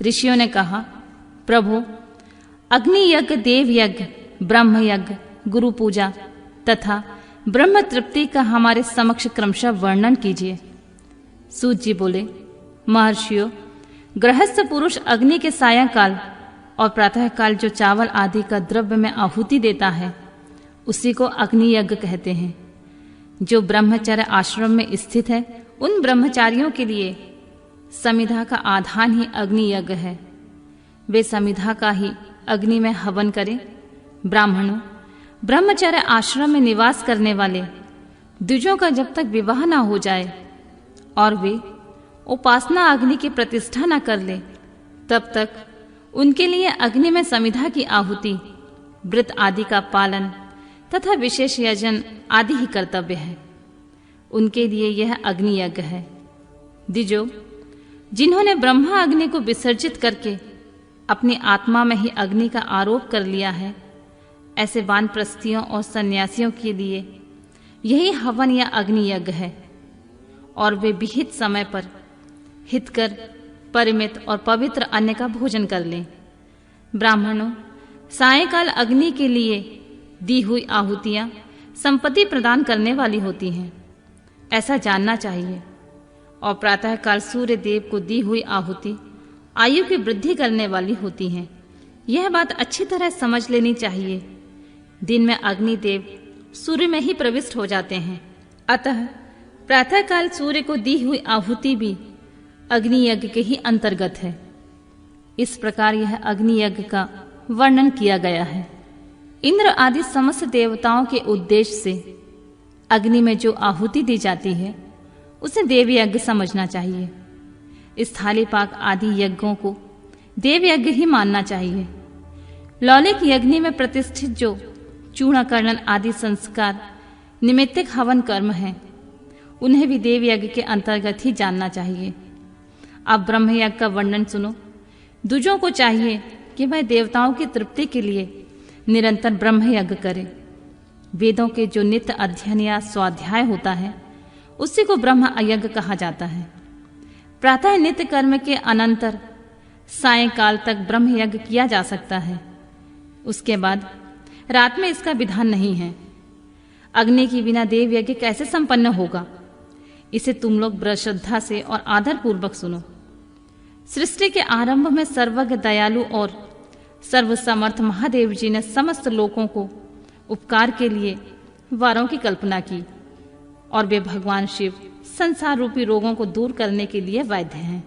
ऋषियों ने कहा, प्रभु, अग्नि यज्ञ, देव यज्ञ, ब्रह्म यज्ञ, गुरु पूजा तथा ब्रह्म तृप्ति का हमारे समक्ष क्रमशः वर्णन कीजिए। सूत जी बोले, महर्षियों, गृहस्थ पुरुष अग्नि के सायंकाल और प्रातःकाल जो चावल आदि का द्रव्य में आहुति देता है उसी को अग्नि यज्ञ कहते हैं। जो ब्रह्मचर्य आश्रम में स्थित है उन ब्रह्मचारियों के लिए समिधा का आधान ही अग्नि यज्ञ है। वे समिधा का ही अग्नि में हवन करें। ब्राह्मणों, ब्रह्मचर्य आश्रम में निवास करने वाले द्विजों का जब तक विवाह न हो जाए और वे उपासना अग्नि की प्रतिष्ठा न कर ले तब तक उनके लिए अग्नि में समिधा की आहुति, व्रत आदि का पालन तथा विशेष यजन आदि ही कर्तव्य है। उनके लिए यह अग्नि यज्ञ है। द्विजो, जिन्होंने ब्रह्मा अग्नि को विसर्जित करके अपनी आत्मा में ही अग्नि का आरोप कर लिया है, ऐसे वानप्रस्थियों और सन्यासियों के लिए यही हवन या अग्नि यज्ञ है और वे विहित समय पर हितकर, परिमित और पवित्र अन्न का भोजन कर लें। ब्राह्मणों, सायंकाल अग्नि के लिए दी हुई आहुतियां संपत्ति प्रदान करने वाली होती हैं, ऐसा जानना चाहिए। और प्रातःकाल सूर्य देव को दी हुई आहुति आयु की वृद्धि करने वाली होती हैं। यह बात अच्छी तरह समझ लेनी चाहिए। दिन में अग्निदेव सूर्य में ही प्रविष्ट हो जाते हैं, अतः प्रातःकाल सूर्य को दी हुई आहुति भी अग्नि यज्ञ के ही अंतर्गत है। इस प्रकार यह अग्नि यज्ञ का वर्णन किया गया है। इंद्र आदि समस्त देवताओं के उद्देश्य से अग्नि में जो आहुति दी जाती है उसे देव यज्ञ समझना चाहिए। इस थाली पाक आदि यज्ञों को देव यज्ञ ही मानना चाहिए। लौलिक यज्ञ में प्रतिष्ठित जो चूर्णकर्णन आदि संस्कार निमित्तिक हवन कर्म हैं, उन्हें भी देव यज्ञ के अंतर्गत ही जानना चाहिए। अब ब्रह्म यज्ञ का वर्णन सुनो। द्विजों को चाहिए कि वह देवताओं की तृप्ति के लिए निरंतर ब्रह्म यज्ञ करें। वेदों के जो नित्य अध्ययन या स्वाध्याय होता है उसी को ब्रह्म यज्ञ कहा जाता है। प्रातः नित्य कर्म के अनंतर सायंकाल तक ब्रह्म यज्ञ किया जा सकता है। उसके बाद रात में इसका विधान नहीं है। अग्नि के बिना देव यज्ञ कैसे संपन्न होगा, इसे तुम लोग बड़ी श्रद्धा से और आदर पूर्वक सुनो। सृष्टि के आरंभ में सर्वज्ञ, दयालु और सर्वसमर्थ महादेव जी ने समस्त लोगों को उपकार के लिए वारों की कल्पना की और वे भगवान शिव संसार रूपी रोगों को दूर करने के लिए वैद्य हैं,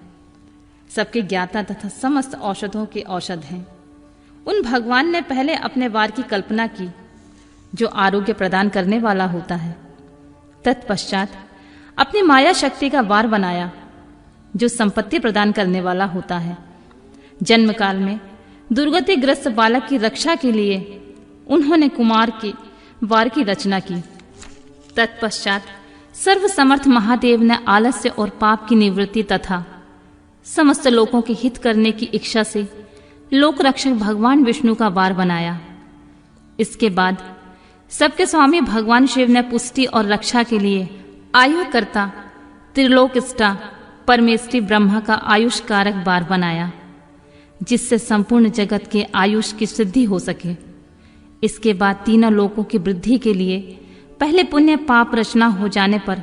सबके ज्ञाता तथा समस्त औषधों के औषध हैं। उन भगवान ने पहले अपने वार की कल्पना की जो आरोग्य प्रदान करने वाला होता है। तत्पश्चात अपनी माया शक्ति का वार बनाया जो संपत्ति प्रदान करने वाला होता है। जन्म काल में दुर्गतिग्रस्त बालक की रक्षा के लिए उन्होंने कुमार के वार की रचना की। तत्पश्चात सर्वसमर्थ महादेव ने आलस्य और पाप की निवृत्ति तथा समस्त लोगों के हित करने की इच्छा से लोक रक्षक भगवान विष्णु का वार बनाया। इसके बाद सबके स्वामी भगवान शिव ने पुष्टि और रक्षा के लिए आयुकर्ता त्रिलोकष्टा परमेष्टि ब्रह्मा का आयुष कारक वार बनाया जिससे संपूर्ण जगत के आयुष की सिद्धि हो सके। इसके बाद तीनों लोकों की वृद्धि के लिए पहले पुण्य पाप रचना हो जाने पर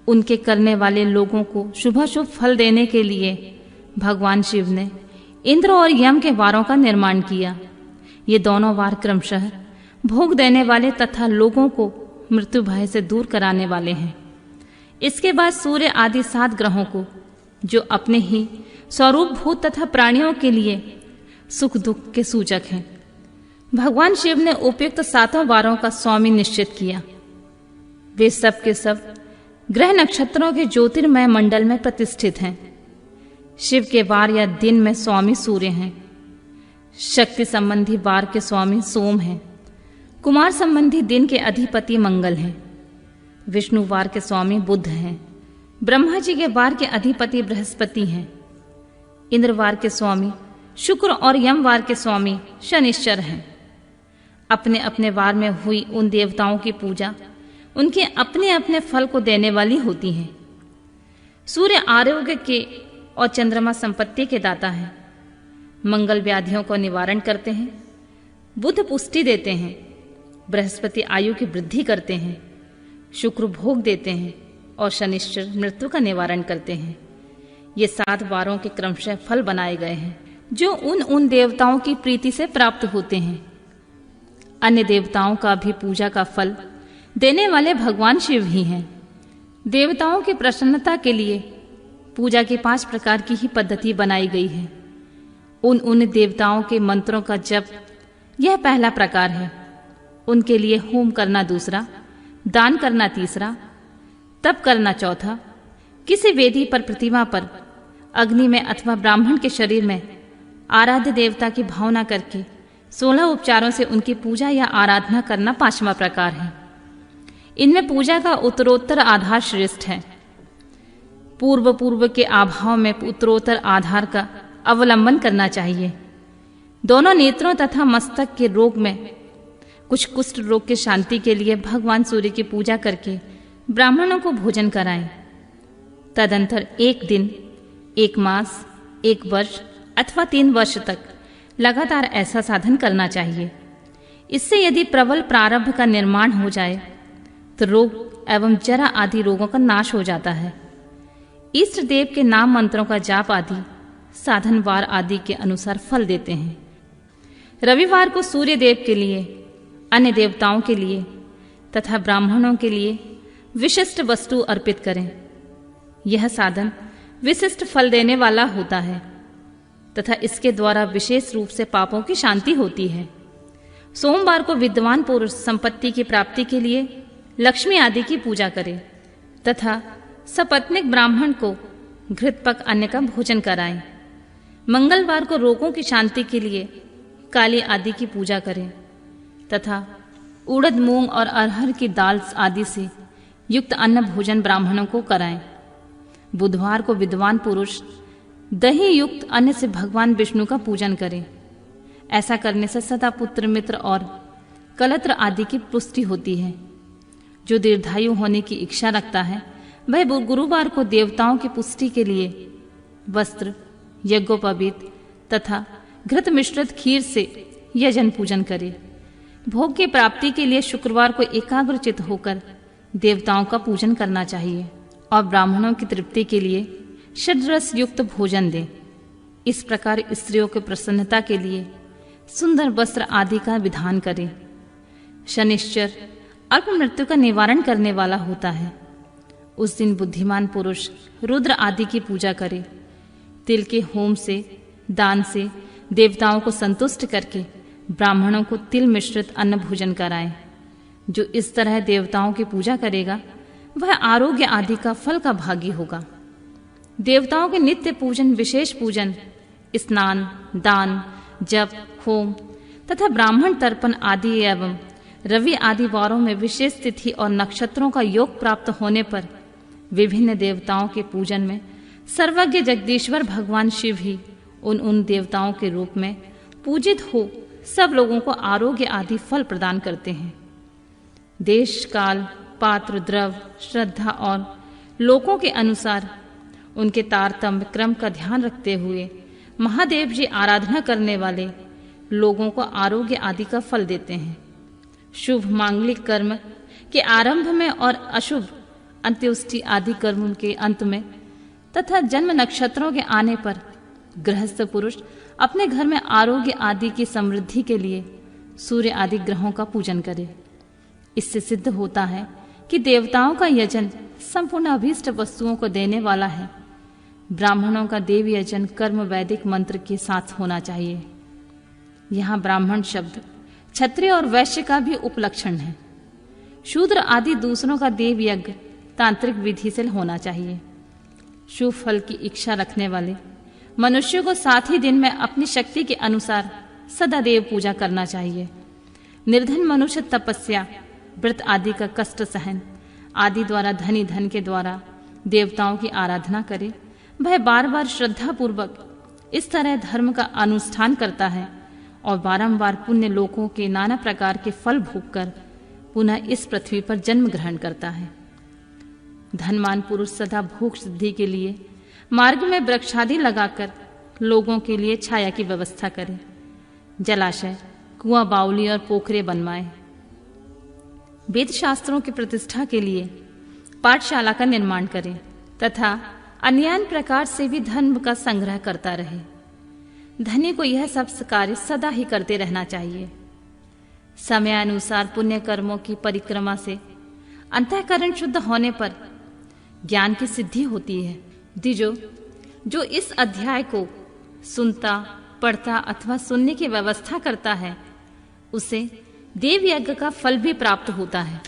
उनके करने वाले लोगों को शुभाशुभ फल देने के लिए भगवान शिव ने इंद्र और यम के वारों का निर्माण किया। ये दोनों वार क्रमशः भोग देने वाले तथा लोगों को मृत्यु भय से दूर कराने वाले हैं। इसके बाद सूर्य आदि 7 ग्रहों को जो अपने ही स्वरूप भूत तथा प्राणियों के लिए सुख दुख के सूचक हैं, भगवान शिव ने उपयुक्त 7 वारों का स्वामी निश्चित किया। वे सब के सब ग्रह नक्षत्रों के ज्योतिर्मय मंडल में प्रतिष्ठित हैं। शिव के वार या दिन में स्वामी सूर्य हैं। शक्ति संबंधी वार के स्वामी सोम हैं। कुमार संबंधी दिन के अधिपति मंगल हैं। विष्णु वार के स्वामी बुध हैं। ब्रह्मा जी के वार के अधिपति बृहस्पति हैं। इंद्र वार के स्वामी शुक्र और यम वार के स्वामी शनिश्चर हैं। अपने अपने वार में हुई उन देवताओं की पूजा उनके अपने अपने फल को देने वाली होती है। सूर्य आरोग्य के और चंद्रमा संपत्ति के दाता है। मंगल व्याधियों को निवारण करते हैं, बुध पुष्टि देते हैं, बृहस्पति आयु की वृद्धि करते हैं, शुक्र भोग देते हैं और शनिश्चर मृत्यु का निवारण करते हैं। ये 7 वारों के क्रमशः फल बनाए गए हैं जो उन देवताओं की प्रीति से प्राप्त होते हैं। अन्य देवताओं का भी पूजा का फल देने वाले भगवान शिव ही हैं। देवताओं की प्रसन्नता के लिए पूजा की 5 प्रकार की ही पद्धति बनाई गई है। उन देवताओं के मंत्रों का जप यह पहला प्रकार है। उनके लिए होम करना दूसरा, दान करना तीसरा, तप करना चौथा, किसी वेदी पर प्रतिमा पर अग्नि में अथवा ब्राह्मण के शरीर में आराध्य देवता की भावना करके 16 उपचारों से उनकी पूजा या आराधना करना 5वां प्रकार है। इनमें पूजा का उत्तरोत्तर आधार श्रेष्ठ है। पूर्व के अभाव में उत्तरोत्तर आधार का अवलंबन करना चाहिए। दोनों नेत्रों तथा मस्तक के रोग में कुछ कुष्ठ रोग की शांति के लिए भगवान सूर्य की पूजा करके ब्राह्मणों को भोजन कराएं। तदंतर 1 दिन, 1 मास, 1 वर्ष अथवा 3 वर्ष तक लगातार ऐसा साधन करना चाहिए। इससे यदि प्रबल प्रारब्ध का निर्माण हो जाए तो रोग एवं जरा आदि रोगों का नाश हो जाता है। इष्ट देव के नाम मंत्रों का जाप आदि साधनवार आदि के अनुसार फल देते हैं। रविवार को सूर्य देव के लिए, अन्य देवताओं के लिए तथा ब्राह्मणों के लिए विशिष्ट वस्तु अर्पित करें। यह साधन विशिष्ट फल देने वाला होता है तथा इसके द्वारा विशेष रूप से पापों की शांति होती है। सोमवार को विद्वान पुरुष संपत्ति की प्राप्ति के लिए लक्ष्मी आदि की पूजा करें तथा सपत्निक ब्राह्मण को घृतपक अन्न का भोजन कराएं। मंगलवार को रोगों की शांति के लिए काली आदि की पूजा करें तथा उड़द, मूंग और अरहर की दाल आदि से युक्त अन्न भोजन ब्राह्मणों को कराएं। बुधवार को विद्वान पुरुष दही युक्त अन्न से भगवान विष्णु का पूजन करें। ऐसा करने से सदा पुत्र, मित्र और कलत्र आदि की पुष्टि होती है। जो दीर्घायु होने की इच्छा रखता है वह गुरुवार को देवताओं की पुष्टि के लिए वस्त्र, यज्ञोपवीत तथा घृत मिश्रित खीर से यजन पूजन करे। भोग की प्राप्ति के लिए शुक्रवार को एकाग्रचित होकर देवताओं का पूजन करना चाहिए और ब्राह्मणों की तृप्ति के लिए षड्रस युक्त भोजन दें। इस प्रकार स्त्रियों की प्रसन्नता के लिए सुंदर वस्त्र आदि का विधान करें। शनिश्चर अल्प मृत्यु का निवारण करने वाला होता है। उस दिन बुद्धिमान पुरुष रुद्र आदि की पूजा करे। तिल के होम से, दान से देवताओं को संतुष्ट करके ब्राह्मणों को तिल मिश्रित अन्न भोजन कराएं। जो इस तरह देवताओं की पूजा करेगा वह आरोग्य आदि का फल का भागी होगा। देवताओं के नित्य पूजन, विशेष पूजन, स्नान, दान, जप, होम तथा ब्राह्मण तर्पण आदि एवं रवि आदि वारों में विशेष तिथि और नक्षत्रों का योग प्राप्त होने पर विभिन्न देवताओं के पूजन में सर्वज्ञ जगदीश्वर भगवान शिव ही उन देवताओं के रूप में पूजित हो सब लोगों को आरोग्य आदि फल प्रदान करते हैं। देश, काल, पात्र, द्रव, श्रद्धा और लोकों के अनुसार उनके तारतम्य क्रम का ध्यान रखते हुए महादेव जी आराधना करने वाले लोगों को आरोग्य आदि का फल देते हैं। शुभ मांगलिक कर्म के आरंभ में और अशुभ अंत्योष्टि आदि कर्म के अंत में तथा जन्म नक्षत्रों के आने पर गृहस्थ पुरुष अपने घर में आरोग्य आदि की समृद्धि के लिए सूर्य आदि ग्रहों का पूजन करे। इससे सिद्ध होता है कि देवताओं का यजन संपूर्ण अभीष्ट वस्तुओं को देने वाला है। ब्राह्मणों का देव यजन कर्म वैदिक मंत्र के साथ होना चाहिए। यहाँ ब्राह्मण शब्द क्षत्रिय और वैश्य का भी उपलक्षण है। शूद्र आदि दूसरों का देव यज्ञ तांत्रिक विधि से होना चाहिए। शुभ फल की इच्छा रखने वाले मनुष्य को 7 ही दिन में अपनी शक्ति के अनुसार सदा देव पूजा करना चाहिए। निर्धन मनुष्य तपस्या, व्रत आदि का कष्ट सहन आदि द्वारा धनी धन के द्वारा देवताओं की आराधना करे। वह बार बार श्रद्धा पूर्वक इस तरह धर्म का अनुष्ठान करता है और बारंबार पुण्य लोकों के नाना प्रकार के फल भोगकर पुनः इस पृथ्वी पर जन्म ग्रहण करता है। धनवान पुरुष सदा भोग सिद्धि के लिए मार्ग में वृक्षादि लगाकर लोगों के लिए छाया की व्यवस्था करें। जलाशय, कुआं, बावली और पोखरे बनवाएं। वेद शास्त्रों की प्रतिष्ठा के लिए पाठशाला का निर्माण करें तथा अन्य प्रकार से भी धर्म का संग्रह करता रहे। धनी को यह सब कार्य सदा ही करते रहना चाहिए। समयानुसार पुण्य कर्मों की परिक्रमा से अंतःकरण शुद्ध होने पर ज्ञान की सिद्धि होती है। द्विजो, जो इस अध्याय को सुनता, पढ़ता अथवा सुनने की व्यवस्था करता है, उसे देव यज्ञ का फल भी प्राप्त होता है।